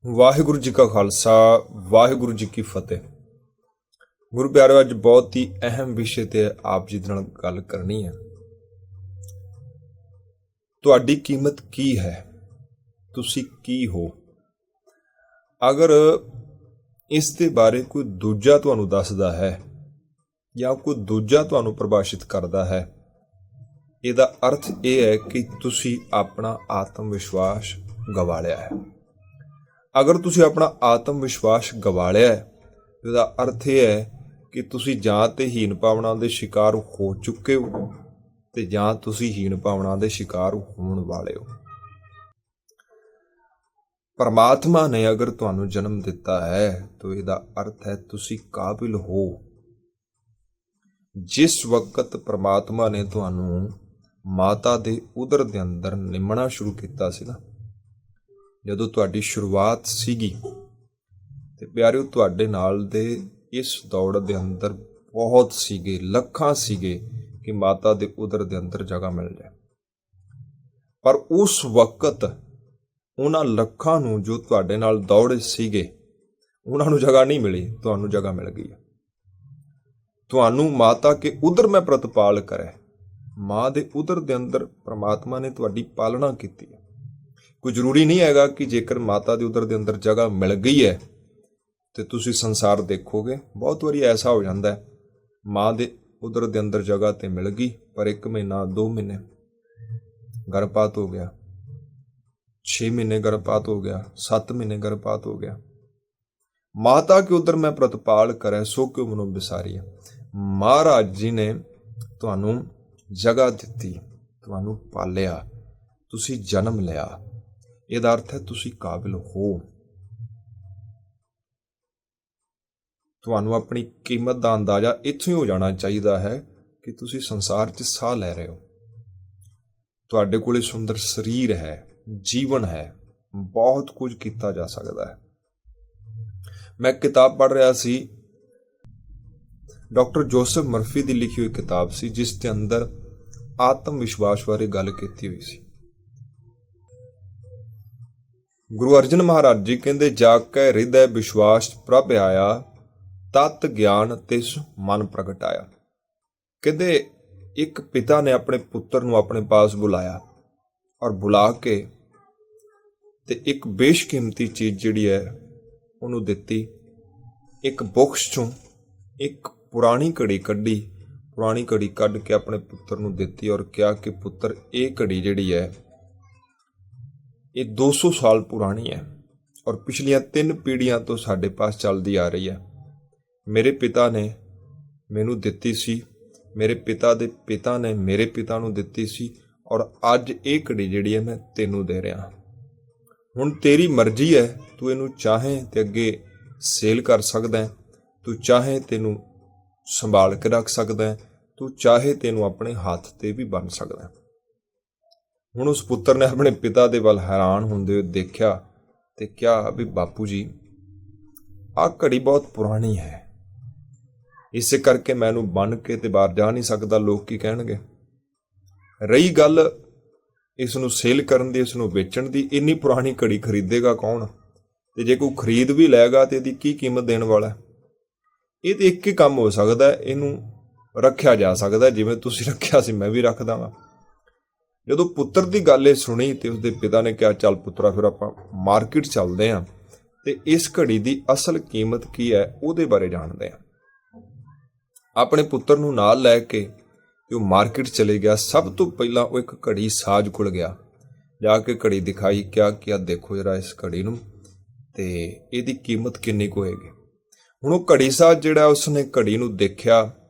ਵਾਹਿਗੁਰੂ ਜੀ ਕਾ ਖਾਲਸਾ ਵਾਹਿਗੁਰੂ ਜੀ ਕੀ ਫਤਿਹ। ਗੁਰੂ ਪਿਆਰਿਓ, ਅੱਜ ਬਹੁਤ ਹੀ ਅਹਿਮ ਵਿਸ਼ੇ ਤੇ ਆਪ ਜੀ ਦੇ ਨਾਲ ਗੱਲ ਕਰਨੀ ਹੈ। ਤੁਹਾਡੀ ਕੀਮਤ ਕੀ ਹੈ? ਤੁਸੀਂ ਕੀ ਹੋ? ਅਗਰ ਇਸ ਦੇ ਬਾਰੇ ਕੋਈ ਦੂਜਾ ਤੁਹਾਨੂੰ ਦੱਸਦਾ ਹੈ ਜਾਂ ਕੋਈ ਦੂਜਾ ਤੁਹਾਨੂੰ ਪ੍ਰਭਾਸ਼ਿਤ ਕਰਦਾ ਹੈ, ਇਹਦਾ ਅਰਥ ਇਹ ਹੈ ਕਿ ਤੁਸੀਂ ਆਪਣਾ ਆਤਮ ਵਿਸ਼ਵਾਸ ਗਵਾ ਲਿਆ ਹੈ। ਅਗਰ ਤੁਸੀਂ ਆਪਣਾ ਆਤਮ ਵਿਸ਼ਵਾਸ ਗਵਾ ਲਿਆ ਹੈ, ਇਹਦਾ ਅਰਥ ਇਹ ਹੈ ਕਿ ਤੁਸੀਂ ਜਾਂ ਤੇ ਹੀਨ ਭਾਵਨਾ ਦੇ ਸ਼ਿਕਾਰ ਹੋ ਚੁੱਕੇ ਹੋ ਤੇ ਜਾਂ ਤੁਸੀਂ ਹੀਨ ਭਾਵਨਾ ਦੇ ਸ਼ਿਕਾਰ ਹੋਣ ਵਾਲੇ ਹੋ। ਪਰਮਾਤਮਾ ਨੇ ਅਗਰ ਤੁਹਾਨੂੰ ਜਨਮ ਦਿੱਤਾ ਹੈ ਤਾਂ ਇਹਦਾ ਅਰਥ ਹੈ ਤੁਸੀਂ ਕਾਬਿਲ ਹੋ। ਜਿਸ ਵਕਤ ਪਰਮਾਤਮਾ ਨੇ ਤੁਹਾਨੂੰ ਮਾਤਾ ਦੇ ਉਦਰ ਦੇ ਅੰਦਰ ਨਿਮਣਾ ਸ਼ੁਰੂ ਕੀਤਾ ਸੀ ਨਾ, ਜਦੋਂ ਤੁਹਾਡੀ ਸ਼ੁਰੂਆਤ ਸੀਗੀ, ਤੇ ਪਿਆਰਿਓ ਤੁਹਾਡੇ ਨਾਲ ਦੇ ਇਸ ਦੌੜ ਦੇ ਅੰਦਰ ਬਹੁਤ ਸੀਗੇ, ਲੱਖਾਂ ਸੀਗੇ ਕਿ ਮਾਤਾ ਦੇ ਉਦਰ ਦੇ ਅੰਦਰ ਜਗ੍ਹਾ ਮਿਲ ਜਾਏ। ਪਰ ਉਸ ਵਕਤ ਉਹਨਾਂ ਲੱਖਾਂ ਨੂੰ ਜੋ ਤੁਹਾਡੇ ਨਾਲ ਦੌੜੇ ਸੀਗੇ, ਉਹਨਾਂ ਨੂੰ ਜਗ੍ਹਾ ਨਹੀਂ ਮਿਲੀ, ਤੁਹਾਨੂੰ ਜਗ੍ਹਾ ਮਿਲ ਗਈ ਹੈ। ਤੁਹਾਨੂੰ ਮਾਤਾ ਕੇ ਉਦਰ ਮੈਂ ਪ੍ਰਤਪਾਲ ਕਰੇ, ਮਾਂ ਦੇ ਉਦਰ ਦੇ ਅੰਦਰ ਪਰਮਾਤਮਾ ਨੇ ਤੁਹਾਡੀ ਪਾਲਣਾ ਕੀਤੀ ਹੈ। ਕੋਈ ਜ਼ਰੂਰੀ ਨਹੀਂ ਹੈਗਾ ਕਿ ਜੇਕਰ ਮਾਤਾ ਦੇ ਉਦਰ ਦੇ ਅੰਦਰ ਜਗ੍ਹਾ ਮਿਲ ਗਈ ਹੈ ਤੇ ਤੁਸੀਂ ਸੰਸਾਰ ਦੇਖੋਗੇ। ਬਹੁਤ ਵਾਰੀ ਐਸਾ ਹੋ ਜਾਂਦਾ ਹੈ, ਮਾਂ ਦੇ ਉਦਰ ਦੇ ਅੰਦਰ ਜਗ੍ਹਾ ਤੇ ਮਿਲ ਗਈ, ਪਰ 1 ਮਹੀਨਾ 2 ਮਹੀਨੇ ਗਰਭਪਾਤ ਹੋ ਗਿਆ, 6 ਮਹੀਨੇ ਗਰਭਪਾਤ ਹੋ ਗਿਆ, 7 ਮਹੀਨੇ ਗਰਭਪਾਤ ਹੋ ਗਿਆ। ਮਾਤਾ ਕੇ ਉਦਰ ਮੈਂ ਪ੍ਰਤਪਾਲ ਕਰੇ ਸੋ ਕਿਉ ਮਨੁ ਵਿਸਾਰੀਆ। ਮਹਾਰਾਜ ਜੀ ਨੇ ਤੁਹਾਨੂੰ ਜਗ੍ਹਾ ਦਿੱਤੀ, ਤੁਹਾਨੂੰ ਪਾਲਿਆ, ਤੁਸੀਂ ਜਨਮ ਲਿਆ। ਇਹਦਾ ਅਰਥ ਹੈ ਤੁਸੀਂ ਕਾਬਿਲ ਹੋ। ਤੁਹਾਨੂੰ ਆਪਣੀ ਕੀਮਤ ਦਾ ਅੰਦਾਜ਼ਾ ਇੱਥੋਂ ਹੀ ਹੋ ਜਾਣਾ ਚਾਹੀਦਾ ਹੈ ਕਿ ਤੁਸੀਂ ਸੰਸਾਰ 'ਚ ਸਾਹ ਲੈ ਰਹੇ ਹੋ। ਤੁਹਾਡੇ ਕੋਲੇ ਸੁੰਦਰ ਸਰੀਰ ਹੈ, ਜੀਵਨ ਹੈ, ਬਹੁਤ ਕੁਝ ਕੀਤਾ ਜਾ ਸਕਦਾ ਹੈ। ਮੈਂ ਕਿਤਾਬ ਪੜ੍ਹ ਰਿਹਾ ਸੀ, ਡਾਕਟਰ ਜੋਸਫ ਮਰਫੀ ਦੀ ਲਿਖੀ ਹੋਈ ਕਿਤਾਬ ਸੀ, ਜਿਸ ਦੇ ਅੰਦਰ ਆਤਮ ਵਿਸ਼ਵਾਸ ਬਾਰੇ ਗੱਲ ਕੀਤੀ ਹੋਈ ਸੀ। ਗੁਰੂ ਅਰਜਨ ਮਹਾਰਾਜ ਜੀ ਕਹਿੰਦੇ, ਜਾ ਕੇ ਹਿਰਦੈ ਵਿਸ਼ਵਾਸ ਪ੍ਰਭ ਆਇਆ, ਤਤ ਗਿਆਨ ਤਿਸ ਮਨ ਪ੍ਰਗਟਾਇਆ। ਕਹਿੰਦੇ ਇੱਕ ਪਿਤਾ ਨੇ ਆਪਣੇ ਪੁੱਤਰ ਨੂੰ ਆਪਣੇ ਪਾਸ ਬੁਲਾਇਆ ਔਰ ਬੁਲਾ ਕੇ ਤੇ ਇੱਕ ਬੇਸ਼ਕੀਮਤੀ ਚੀਜ਼ ਜਿਹੜੀ ਹੈ ਉਹਨੂੰ ਦਿੱਤੀ। ਇੱਕ ਬੁਕਸ ਚੋਂ ਇੱਕ ਪੁਰਾਣੀ ਘੜੀ ਕੱਢੀ, ਪੁਰਾਣੀ ਘੜੀ ਕੱਢ ਕੇ ਆਪਣੇ ਪੁੱਤਰ ਨੂੰ ਦਿੱਤੀ ਔਰ ਕਿਹਾ ਕਿ ਪੁੱਤਰ, ਇਹ ਘੜੀ ਜਿਹੜੀ ਹੈ ਇਹ 200 ਸਾਲ ਪੁਰਾਣੀ ਹੈ ਔਰ ਪਿਛਲੀਆਂ 3 ਪੀੜ੍ਹੀਆਂ ਤੋਂ ਸਾਡੇ ਪਾਸ ਚੱਲਦੀ ਆ ਰਹੀ ਹੈ। ਮੇਰੇ ਪਿਤਾ ਨੇ ਮੈਨੂੰ ਦਿੱਤੀ ਸੀ, ਮੇਰੇ ਪਿਤਾ ਦੇ ਪਿਤਾ ਨੇ ਮੇਰੇ ਪਿਤਾ ਨੂੰ ਦਿੱਤੀ ਸੀ, ਔਰ ਅੱਜ ਇਹ ਘੜੀ ਜਿਹੜੀ ਹੈ ਮੈਂ ਤੈਨੂੰ ਦੇ ਰਿਹਾ। ਹੁਣ ਤੇਰੀ ਮਰਜ਼ੀ ਹੈ, ਤੂੰ ਇਹਨੂੰ ਚਾਹੇ ਤੇ ਅੱਗੇ ਸੇਲ ਕਰ ਸਕਦਾ ਹੈ, ਤੂੰ ਚਾਹੇ ਤੈਨੂੰ ਸੰਭਾਲ ਕੇ ਰੱਖ ਸਕਦਾ ਹੈ, ਤੂੰ ਚਾਹੇ ਤੈਨੂੰ ਆਪਣੇ ਹੱਥ ਤੇ ਵੀ ਬੰਨ੍ਹ ਸਕਦਾ ਹੈ। ਹੁਣ ਉਸ ਪੁੱਤਰ ਨੇ ਆਪਣੇ ਪਿਤਾ ਦੇ ਵੱਲ ਹੈਰਾਨ ਹੁੰਦੇ ਹੋਏ ਦੇਖਿਆ ਤੇ ਕਿਹਾ ਵੀ ਬਾਪੂ ਜੀ, ਆਹ ਘੜੀ ਬਹੁਤ ਪੁਰਾਣੀ ਹੈ, ਇਸੇ ਕਰਕੇ ਮੈਂ ਇਹਨੂੰ ਬੰਨ੍ਹ ਕੇ ਤੇ ਬਾਹਰ ਜਾ ਨਹੀਂ ਸਕਦਾ, ਲੋਕ ਕੀ ਕਹਿਣਗੇ। ਰਹੀ ਗੱਲ ਇਸ ਨੂੰ ਸੇਲ ਕਰਨ ਦੀ, ਇਸ ਨੂੰ ਵੇਚਣ ਦੀ, ਇੰਨੀ ਪੁਰਾਣੀ ਘੜੀ ਖਰੀਦੇਗਾ ਕੌਣ? ਤੇ ਜੇ ਕੋਈ ਖਰੀਦ ਵੀ ਲਏਗਾ ਤੇ ਇਹਦੀ ਕੀ ਕੀਮਤ ਦੇਣ ਵਾਲਾ? ਇਹ ਤੇ ਇੱਕ ਹੀ ਕੰਮ ਹੋ ਸਕਦਾ, ਇਹਨੂੰ ਰੱਖਿਆ ਜਾ ਸਕਦਾ, ਜਿਵੇਂ ਤੁਸੀਂ ਰੱਖਿਆ ਸੀ ਮੈਂ ਵੀ ਰੱਖ ਦਾਂਗਾ। ਜਦੋਂ ਪੁੱਤਰ ਦੀ ਗੱਲ ਇਹ ਸੁਣੀ ਤੇ ਉਸਦੇ ਪਿਤਾ ਨੇ ਕਿਹਾ, ਚੱਲ ਪੁੱਤਰਾ, ਫਿਰ ਆਪਾਂ ਮਾਰਕੀਟ ਚੱਲਦੇ ਹਾਂ ਤੇ ਇਸ ਘੜੀ ਦੀ ਅਸਲ ਕੀਮਤ ਕੀ ਹੈ ਉਹਦੇ ਬਾਰੇ ਜਾਣਦੇ ਹਾਂ। ਆਪਣੇ ਪੁੱਤਰ ਨੂੰ ਨਾਲ ਲੈ ਕੇ ਉਹ ਮਾਰਕੀਟ ਚਲੇ ਗਿਆ। ਸਭ ਤੋਂ ਪਹਿਲਾਂ ਉਹ ਇੱਕ ਘੜੀ ਸਾਜ਼ ਕੋਲ ਗਿਆ, ਜਾ ਕੇ ਘੜੀ ਦਿਖਾਈ, ਕਿਹਾ ਕਿ ਆ ਦੇਖੋ ਜਰਾ ਇਸ ਘੜੀ ਨੂੰ ਤੇ ਇਹਦੀ ਕੀਮਤ ਕਿੰਨੀ ਕੁ ਹੋਏਗੀ। ਹੁਣ ਉਹ ਘੜੀ ਸਾਜ਼ ਜਿਹੜਾ, ਉਸਨੇ ਘੜੀ ਨੂੰ ਦੇਖਿਆ,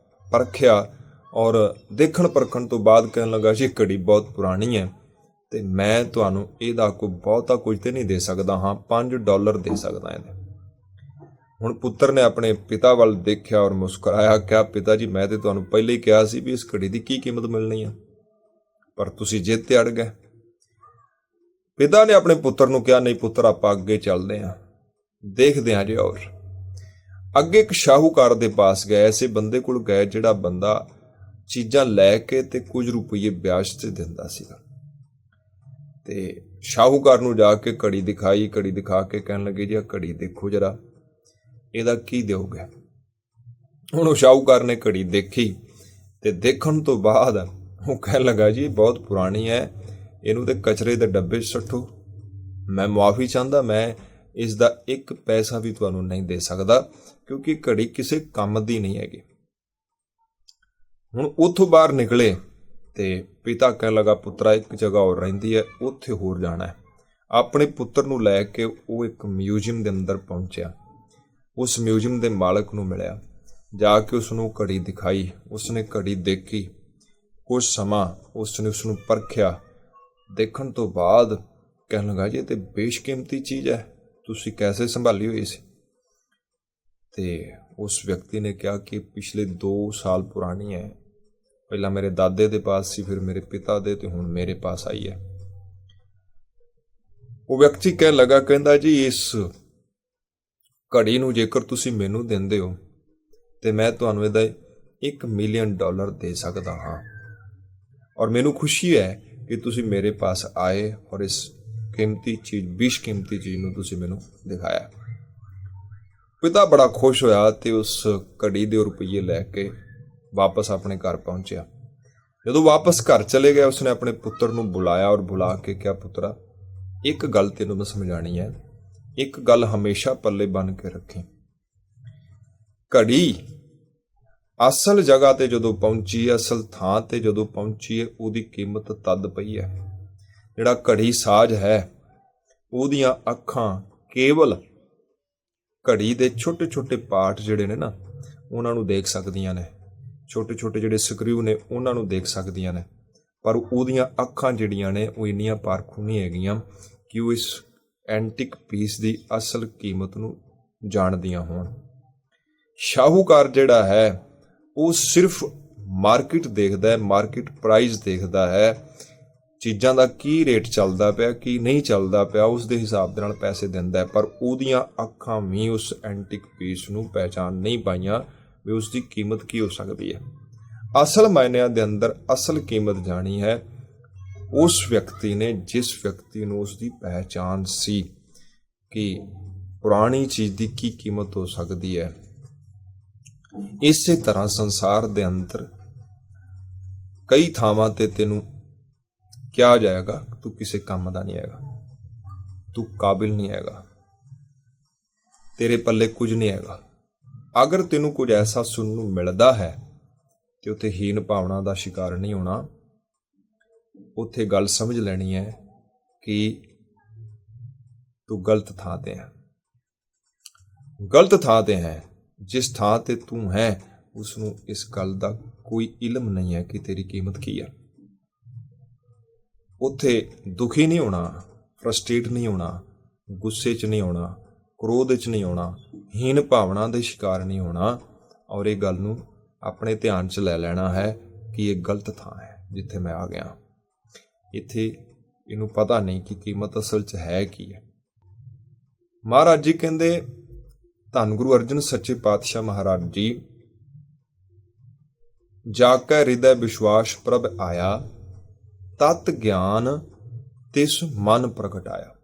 ਪਰਖਿਆ ਔਰ ਦੇਖਣ ਪਰਖਣ ਤੋਂ ਬਾਅਦ ਕਹਿਣ ਲੱਗਾ, ਜੀ ਘੜੀ ਬਹੁਤ ਪੁਰਾਣੀ ਹੈ ਤੇ ਮੈਂ ਤੁਹਾਨੂੰ ਇਹਦਾ ਕੋਈ ਬਹੁਤਾ ਕੁਝ ਤੇ ਨਹੀਂ ਦੇ ਸਕਦਾ, ਹਾਂ $5 ਦੇ ਸਕਦਾ ਇਹਦੇ। ਹੁਣ ਪੁੱਤਰ ਨੇ ਆਪਣੇ ਪਿਤਾ ਵੱਲ ਦੇਖਿਆ ਔਰ ਮੁਸਕਰਾਇਆ, ਕਿਹਾ, ਪਿਤਾ ਜੀ, ਮੈਂ ਤੇ ਤੁਹਾਨੂੰ ਪਹਿਲੇ ਹੀ ਕਿਹਾ ਸੀ ਵੀ ਇਸ ਘੜੀ ਦੀ ਕੀ ਕੀਮਤ ਮਿਲਣੀ ਹੈ, ਪਰ ਤੁਸੀਂ ਜਿੱਦ ਤੇ ਅੜ ਗਏ। ਪਿਤਾ ਨੇ ਆਪਣੇ ਪੁੱਤਰ ਨੂੰ ਕਿਹਾ, ਨਹੀਂ ਪੁੱਤਰ, ਆਪਾਂ ਅੱਗੇ ਚੱਲਦੇ ਹਾਂ, ਦੇਖਦੇ ਹਾਂ ਜੀ। ਔਰ ਅੱਗੇ ਇੱਕ ਸ਼ਾਹੂਕਾਰ ਦੇ ਪਾਸ ਗਏ, ਐਸੇ ਬੰਦੇ ਕੋਲ ਗਏ ਜਿਹੜਾ ਬੰਦਾ ਚੀਜ਼ਾਂ ਲੈ ਕੇ ਤੇ ਕੁਝ ਰੁਪਈਏ ਵਿਆਜ ਤੇ ਦਿੰਦਾ ਸੀਗਾ। ਤੇ ਸ਼ਾਹੂਕਾਰ ਨੂੰ ਜਾ ਕੇ ਘੜੀ ਦਿਖਾਈ। ਘੜੀ ਦਿਖਾ ਕੇ ਕਹਿਣ ਲੱਗੇ ਜੀ ਆਹ ਘੜੀ ਦੇਖੋ ਜਰਾ, ਇਹਦਾ ਕੀ ਦਿਓਗੇ। ਹੁਣ ਉਹ ਸ਼ਾਹੂਕਾਰ ਨੇ ਘੜੀ ਦੇਖੀ ਤੇ ਦੇਖਣ ਤੋਂ ਬਾਅਦ ਉਹ ਕਹਿਣ ਲੱਗਾ ਜੀ ਬਹੁਤ ਪੁਰਾਣੀ ਹੈ, ਇਹਨੂੰ ਤੇ ਕਚਰੇ ਦੇ ਡੱਬੇ 'ਚ ਸੁੱਟੋ। ਮੈਂ ਮੁਆਫੀ ਚਾਹੁੰਦਾ, ਮੈਂ ਇਸ ਦਾ 1 ਪੈਸਾ ਵੀ ਤੁਹਾਨੂੰ ਨਹੀਂ ਦੇ ਸਕਦਾ, ਕਿਉਂਕਿ ਘੜੀ ਕਿਸੇ ਕੰਮ ਦੀ ਨਹੀਂ ਹੈਗੀ। ਹੁਣ ਉੱਥੋਂ ਬਾਹਰ ਨਿਕਲੇ ਤੇ ਪਿਤਾ ਕਹਿਣ ਲੱਗਾ ਪੁੱਤਰਾ ਇੱਕ ਜਗ੍ਹਾ ਹੋਰ ਰਹਿੰਦੀ ਹੈ, ਉੱਥੇ ਹੋਰ ਜਾਣਾ ਹੈ। ਆਪਣੇ ਪੁੱਤਰ ਨੂੰ ਲੈ ਕੇ ਉਹ ਇੱਕ ਮਿਊਜ਼ੀਅਮ ਦੇ ਅੰਦਰ ਪਹੁੰਚਿਆ। ਉਸ ਮਿਊਜ਼ੀਅਮ ਦੇ ਮਾਲਕ ਨੂੰ ਮਿਲਿਆ, ਜਾ ਕੇ ਉਸਨੂੰ ਘੜੀ ਦਿਖਾਈ। ਉਸਨੇ ਘੜੀ ਦੇਖੀ, ਕੁਝ ਸਮਾਂ ਉਸਨੇ ਉਸਨੂੰ ਪਰਖਿਆ। ਦੇਖਣ ਤੋਂ ਬਾਅਦ ਕਹਿਣ ਲੱਗਾ ਜੀ ਇਹ ਤੇ ਬੇਸ਼ਕੀਮਤੀ ਚੀਜ਼ ਹੈ, ਤੁਸੀਂ ਕੈਸੇ ਸੰਭਾਲੀ ਹੋਈ ਸੀ। ਤੇ ਉਸ ਵਿਅਕਤੀ ਨੇ ਕਿਹਾ ਕਿ ਪਿਛਲੇ 2 ਸਾਲ ਪੁਰਾਣੀ ਹੈ, ਪਹਿਲਾਂ ਮੇਰੇ ਦਾਦੇ ਦੇ ਪਾਸ ਸੀ, ਫਿਰ ਮੇਰੇ ਪਿਤਾ ਦੇ, ਤੇ ਹੁਣ ਮੇਰੇ ਪਾਸ ਆਈ ਹੈ। ਉਹ ਵਿਅਕਤੀ ਕਹਿਣ ਲੱਗਾ, ਕਹਿੰਦਾ ਜੀ ਇਸ ਘੜੀ ਨੂੰ ਜੇਕਰ ਤੁਸੀਂ ਮੈਨੂੰ ਦਿੰਦੇ ਹੋ ਤੇ ਮੈਂ ਤੁਹਾਨੂੰ ਇਹਦਾ $1 ਮਿਲੀਅਨ ਦੇ ਸਕਦਾ ਹਾਂ, ਔਰ ਮੈਨੂੰ ਖੁਸ਼ੀ ਹੈ ਕਿ ਤੁਸੀਂ ਮੇਰੇ ਪਾਸ ਆਏ ਔਰ ਇਸ ਕੀਮਤੀ ਚੀਜ਼, ਬੇਸ਼ਕੀਮਤੀ ਚੀਜ਼ ਨੂੰ ਤੁਸੀਂ ਮੈਨੂੰ ਦਿਖਾਇਆ। ਪਿਤਾ ਬੜਾ ਖੁਸ਼ ਹੋਇਆ ਤੇ ਉਸ ਘੜੀ ਦੇ ਰੁਪਈਏ ਲੈ ਕੇ ਵਾਪਸ ਆਪਣੇ ਘਰ ਪਹੁੰਚਿਆ। ਜਦੋਂ ਵਾਪਸ ਘਰ ਚਲੇ ਗਿਆ, ਉਸਨੇ ਆਪਣੇ ਪੁੱਤਰ ਨੂੰ ਬੁਲਾਇਆ ਔਰ ਬੁਲਾ ਕੇ ਕਿਹਾ ਪੁੱਤਰਾ ਇੱਕ ਗੱਲ ਤੈਨੂੰ ਮੈਂ ਸਮਝਾਣੀ ਹੈ, ਇੱਕ ਗੱਲ ਹਮੇਸ਼ਾ ਪੱਲੇ ਬੰਨ੍ਹ ਕੇ ਰੱਖੀ। ਘੜੀ ਅਸਲ ਜਗ੍ਹਾ ਤੇ ਜਦੋਂ ਪਹੁੰਚੀ, ਅਸਲ ਥਾਂ ਤੇ ਜਦੋਂ ਪਹੁੰਚੀ ਹੈ, ਉਹਦੀ ਕੀਮਤ ਤਦ ਪਈ ਹੈ। ਜਿਹੜਾ ਘੜੀ ਸਾਜ਼ ਹੈ, ਉਹਦੀਆਂ ਅੱਖਾਂ ਕੇਵਲ ਘੜੀ ਦੇ ਛੋਟੇ ਛੋਟੇ ਪਾਰਟ ਜਿਹੜੇ ਨੇ ਨਾ, ਉਹਨਾਂ ਨੂੰ ਦੇਖ ਸਕਦੀਆਂ ਨੇ। ਛੋਟੇ ਛੋਟੇ ਜਿਹੜੇ ਸਕਰੂ ਨੇ ਉਹਨਾਂ ਨੂੰ ਦੇਖ ਸਕਦੀਆਂ ਨੇ, ਪਰ ਉਹਦੀਆਂ ਅੱਖਾਂ ਜਿਹੜੀਆਂ ਨੇ ਉਹ ਇੰਨੀਆਂ ਪਾਰਖੂ ਨਹੀਂ ਹੈਗੀਆਂ ਕਿ ਉਹ ਇਸ ਐਂਟਿਕ ਪੀਸ ਦੀ ਅਸਲ ਕੀਮਤ ਨੂੰ ਜਾਣਦੀਆਂ ਹੋਣ। ਸ਼ਾਹੂਕਾਰ ਜਿਹੜਾ ਹੈ ਉਹ ਸਿਰਫ ਮਾਰਕੀਟ ਦੇਖਦਾ ਹੈ, ਮਾਰਕੀਟ ਪ੍ਰਾਈਸ ਦੇਖਦਾ ਹੈ, ਚੀਜ਼ਾਂ ਦਾ ਕੀ ਰੇਟ ਚੱਲਦਾ ਪਿਆ, ਕੀ ਨਹੀਂ ਚੱਲਦਾ ਪਿਆ, ਉਸ ਦੇ ਹਿਸਾਬ ਦੇ ਨਾਲ ਪੈਸੇ ਦਿੰਦਾ ਹੈ। ਪਰ ਉਹਦੀਆਂ ਅੱਖਾਂ ਵੀ ਉਸ ਐਂਟਿਕ ਪੀਸ ਨੂੰ ਪਹਿਚਾਣ ਨਹੀਂ ਪਾਈਆਂ ਵੀ ਉਸ ਦੀ ਕੀਮਤ ਕੀ ਹੋ ਸਕਦੀ ਹੈ। ਅਸਲ ਮਾਇਨਿਆਂ ਦੇ ਅੰਦਰ ਅਸਲ ਕੀਮਤ ਜਾਣੀ ਹੈ ਉਸ ਵਿਅਕਤੀ ਨੇ ਜਿਸ ਵਿਅਕਤੀ ਨੂੰ ਉਸ ਦੀ ਪਹਿਚਾਣ ਸੀ ਕਿ ਪੁਰਾਣੀ ਚੀਜ਼ ਦੀ ਕੀ ਕੀਮਤ ਹੋ ਸਕਦੀ ਹੈ। ਇਸੇ ਤਰ੍ਹਾਂ ਸੰਸਾਰ ਦੇ ਅੰਦਰ ਕਈ ਥਾਵਾਂ ਤੇ ਤੈਨੂੰ ਕਿਹਾ ਜਾਏਗਾ ਤੂੰ ਕਿਸੇ ਕੰਮ ਦਾ ਨਹੀਂ ਹੈਗਾ, ਤੂੰ ਕਾਬਿਲ ਨਹੀਂ ਹੈਗਾ, ਤੇਰੇ ਪੱਲੇ ਕੁਝ ਨਹੀਂ ਹੈਗਾ। ਅਗਰ ਤੈਨੂੰ ਕੁਝ ਐਸਾ ਸੁਣਨ ਨੂੰ ਮਿਲਦਾ ਹੈ ਤੇ ਉੱਥੇ ਹੀਨ ਭਾਵਨਾ ਦਾ ਸ਼ਿਕਾਰ ਨਹੀਂ ਹੋਣਾ। ਉੱਥੇ ਗੱਲ ਸਮਝ ਲੈਣੀ ਹੈ ਕਿ ਤੂੰ ਗਲਤ ਥਾਂ ਤੇ ਹੈ, ਗਲਤ ਥਾਂ ਤੇ ਹੈ। ਜਿਸ ਥਾਂ ਤੇ ਤੂੰ ਹੈ ਉਸ ਨੂੰ ਇਸ ਗੱਲ ਦਾ ਕੋਈ ਇਲਮ ਨਹੀਂ ਹੈ ਕਿ ਤੇਰੀ ਕੀਮਤ ਕੀ ਹੈ। ਉੱਥੇ ਦੁਖੀ ਨਹੀਂ ਹੋਣਾ, ਫਰਸਟ੍ਰੇਟ ਨਹੀਂ ਹੋਣਾ, ਗੁੱਸੇ 'ਚ ਨਹੀਂ ਆਉਣਾ, ਕ੍ਰੋਧ 'ਚ ਨਹੀਂ ਆਉਣਾ, ਹੀਨ ਭਾਵਨਾ ਦੇ ਸ਼ਿਕਾਰ ਨਹੀਂ ਹੋਣਾ, ਔਰ ਇਹ ਗੱਲ ਨੂੰ ਆਪਣੇ ਧਿਆਨ 'ਚ ਲੈ ਲੈਣਾ ਹੈ ਕਿ ਇਹ ਗਲਤ ਥਾਂ ਹੈ ਜਿੱਥੇ ਮੈਂ ਆ ਗਿਆ। ਇੱਥੇ ਇਹਨੂੰ ਪਤਾ ਨਹੀਂ ਕਿ ਕੀਮਤ ਅਸਲ 'ਚ ਹੈ ਕੀ ਹੈ। ਮਹਾਰਾਜ ਜੀ ਕਹਿੰਦੇ, ਧੰਨ ਗੁਰੂ ਅਰਜਨ ਸੱਚੇ ਪਾਤਸ਼ਾਹ ਮਹਾਰਾਜ ਜੀ, ਜਾਕੈ ਹਿਰਦੈ ਵਿਸ਼ਵਾਸ ਪ੍ਰਭ ਆਇਆ, ਤਤ ਗਿਆਨ ਤਿਸ ਮਨ ਪ੍ਰਗਟਾਇਆ।